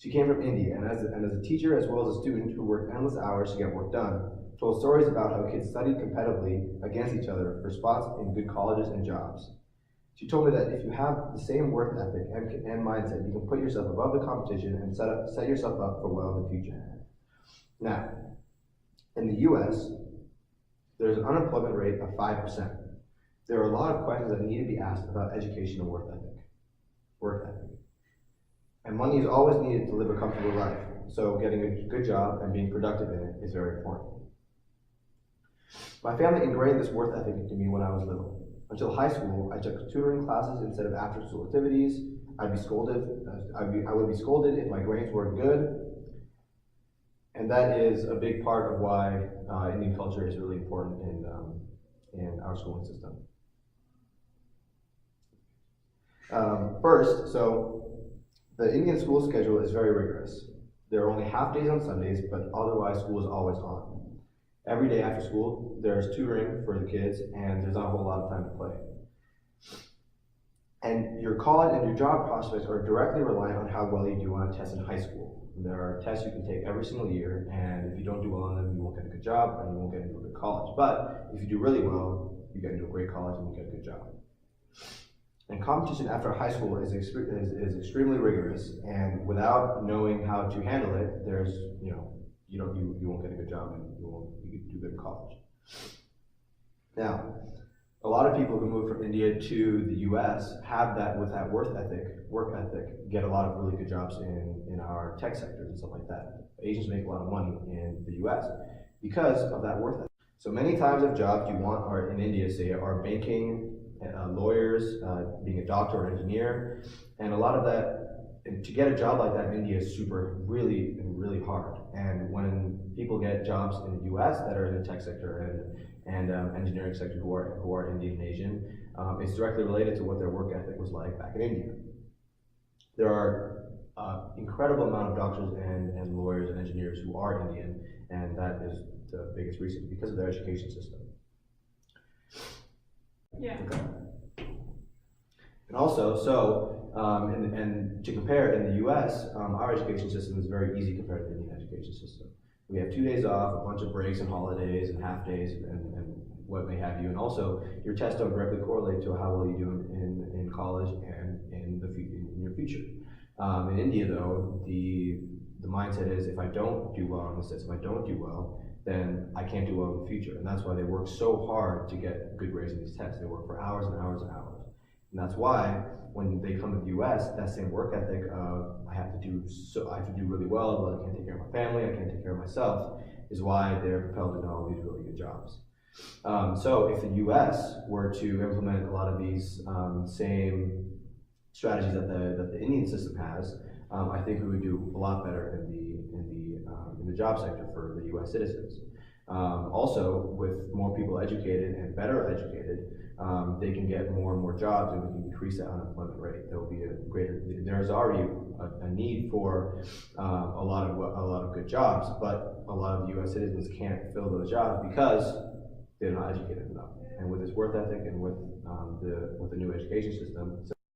She came from India, and as a teacher as well as a student who worked endless hours to get work done, told stories about how kids studied competitively against each other for spots in good colleges and jobs. She told me that if you have the same work ethic and mindset, you can put yourself above the competition and set yourself up for well in the future. Now, in the US, there's an unemployment rate of 5%. There are a lot of questions that need to be asked about education and work ethic. And money is always needed to live a comfortable life, so getting a good job and being productive in it is very important. My family ingrained this work ethic into me when I was little. Until high school, I took tutoring classes instead of after-school activities. I would be scolded if my grades weren't good, and that is a big part of why Indian culture is really important in our schooling system. First, so the Indian school schedule is very rigorous. There are only half days on Sundays, but otherwise school is always on. Every day after school, there's tutoring for the kids, and there's not a whole lot of time to play. And your college and your job prospects are directly reliant on how well you do on a test in high school. And there are tests you can take every single year, and if you don't do well on them, you won't get a good job, and you won't get into a good college. But if you do really well, you get into a great college and you get a good job. And competition after high school is extremely rigorous, and without knowing how to handle it, there's, you won't get a good job and you won't do good in college. Now, a lot of people who move from India to the US have that with that work ethic, get a lot of really good jobs in our tech sectors and stuff like that. Asians make a lot of money in the US because of that work ethic. So many times of jobs you want are in India, say, are banking, lawyers, being a doctor or engineer, and a lot of that, to get a job like that in India is really hard. And when people get jobs in the US that are in the tech sector and engineering sector who are Indian and Asian, it's directly related to what their work ethic was like back in India. There are incredible amount of doctors and lawyers and engineers who are Indian, and that is the biggest reason, because of their education system. Yeah. Okay. And also, and to compare, in the US, our education system is very easy compared to the Indian education system. We have 2 days off, a bunch of breaks and holidays and half days and what may have you. And also, your tests don't directly correlate to how well you do in college and in your future. In India, though, the mindset is, if I don't do well on this test, if I don't do well, then I can't do well in the future. And that's why they work so hard to get good grades in these tests. They work for hours and hours and hours. And that's why when they come to the US, that same work ethic of I have to do really well, but I can't take care of my family, I can't take care of myself, is why they're propelled to all these really good jobs. So if the US were to implement a lot of these same strategies that the Indian system has, I think we would do a lot better in the job sector for the US citizens. Also, with more people educated and better educated, they can get more and more jobs, and we can increase that unemployment rate. There will be there's already a need for a lot of good jobs, but a lot of US citizens can't fill those jobs because they're not educated enough. And with this work ethic and with the new education system,